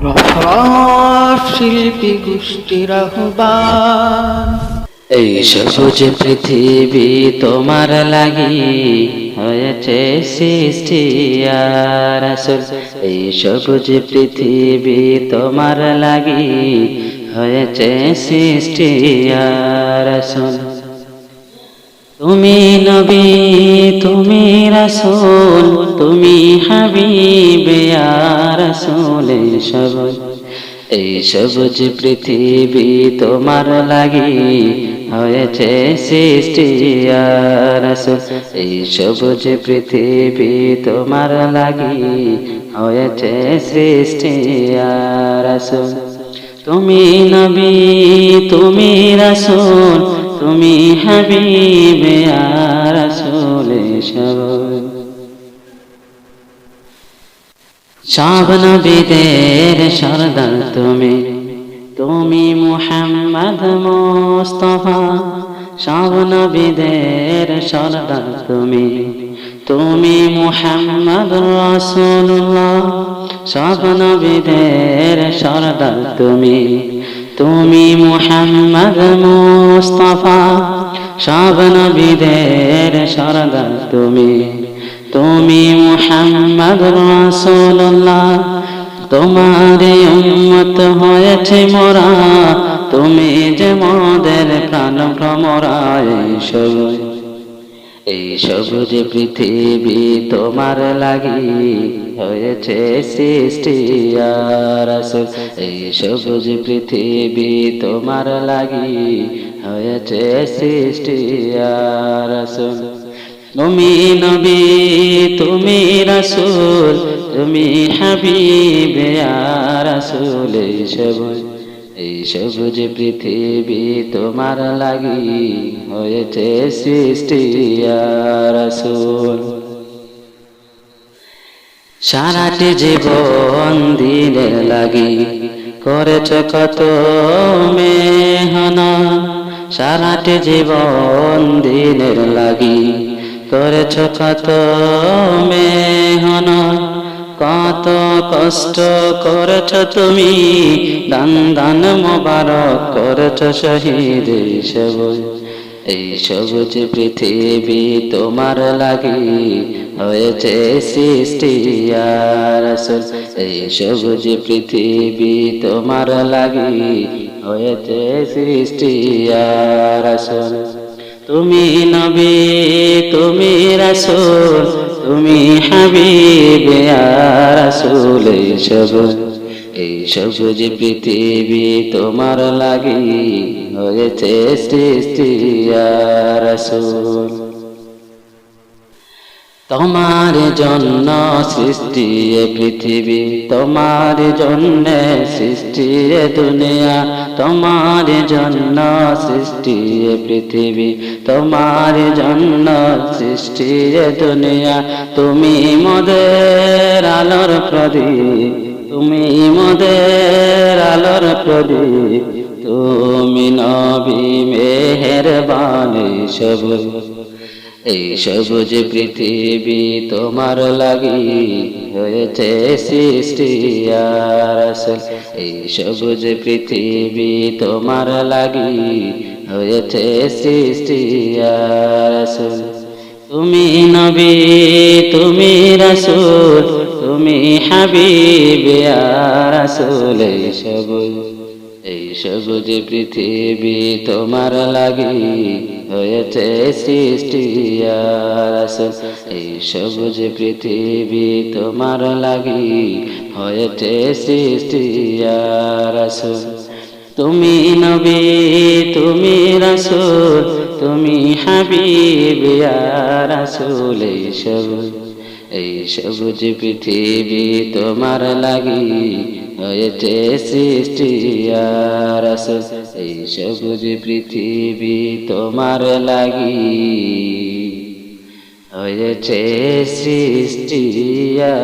রফরাফ শিল্পী গোষ্ঠীর আহ্বান। এই সবুজ পৃথিবী তোমার লাগি হয়েছে সৃষ্টি আর রাসূল। এই সবুজ পৃথিবী তোমার লাগি হয়েছে সৃষ্টি আর রাসূল। তুমি নবী তুমি রাসূল তুমি হাবিব ইয়া রাসূল। এই সবুজ পৃথিবী তোমার লাগি হয়েছে সৃষ্টি ইয়া রাসূল। এই সবুজ পৃথিবী তোমার লাগি হয়েছে সৃষ্টি ইয়া রাসূল। তুমি নবী তুমি রাসূল তুমি হাবিব ইয়া রাসূল। সব নবীদের সরদার তুমি তুমি মুহাম্মদ মুস্তাফা। সব নবীদের সরদার তুমি তুমি মুহাম্মদ রাসূলুল্লাহ। সব নবীদের সরদার তুমি তুমি মুহাম্মদ মুস্তাফা। সব নবীদের সরদার তুমি তুমি মুহাম্মদ রাসূলুল্লাহ। তোমার উম্মত হয়েছে মোরা তুমি যে মোদের প্রাণ ভ্রমরা। এই সবুজ পৃথিবী তোমার লাগি হয়েছে সৃষ্টি ইয়া রাসূল। এই সবুজ পৃথিবী তোমার লাগি হয়েছে সৃষ্টি ইয়া রাসূল। তুমি নবী তুমি রাসূল তুমি হাবিব ইয়া রাসূল। এই সবুজ পৃথিবী তোমার লাগি হয়েছে সৃষ্টি ইয়া রাসূল। সারাটি জীবন দিনের লাগি করেছ কত মেহনত। সারাটি জীবন দিনের লাগি করেছ কত মেহনত। কত কষ্ট করেছ তুমি দান দান মোবারক করেছ শহীদ। এই সবুজ পৃথিবী তোমার লাগি হয়েছে সৃষ্টি ইয়া রাসূল। এই সবুজ পৃথিবী তোমার লাগি হয়েছে সৃষ্টি ইয়া রাসূল। তুমি নবী তুমি রাসূল তুমি হাবিব ইয়া রাসূল। এই সবুজ পৃথিবী তোমার লাগি হয়েছে সৃষ্টি ইয়া রাসূল। তোমার জন্য সৃষ্টি এ পৃথিবী তোমার জন্য সৃষ্টি এ দুনিয়া। তোমার জন্য সৃষ্টি এ পৃথিবী তোমার জন্য সৃষ্টি এ দুনিয়া। তুমি মোদের আলোর প্রদীপ তুমি মোদের আলোর প্রদীপ। তুমি নবী মেহেরবান। এই সবুজ পৃথিবী তোমার লাগি হয়েছে সৃষ্টি ইয়া রাসূল। এই সবুজ পৃথিবী তোমার লাগি হয়েছে সৃষ্টি ইয়া রাসূল। তুমি নবী তুমি রাসূল তুমি হাবিব ইয়া রাসূল। এই সবুজ পৃথিবী তোমার লাগি হয়েছে সৃষ্টি ইয়া রাসূল। এই সবুজ পৃথিবী তোমার লাগি হয়েছে সৃষ্টি ইয়া রাসূল। তুমি নবী তুমি রাসূল তুমি হাবিব ইয়া রাসূল। এই সবুজ পৃথিবী তোমার লাগি হয়েছে সৃষ্টি ইয়া রাসূল। এই সবুজ পৃথিবী তোমার লাগি হয়েছে সৃষ্টি ইয়া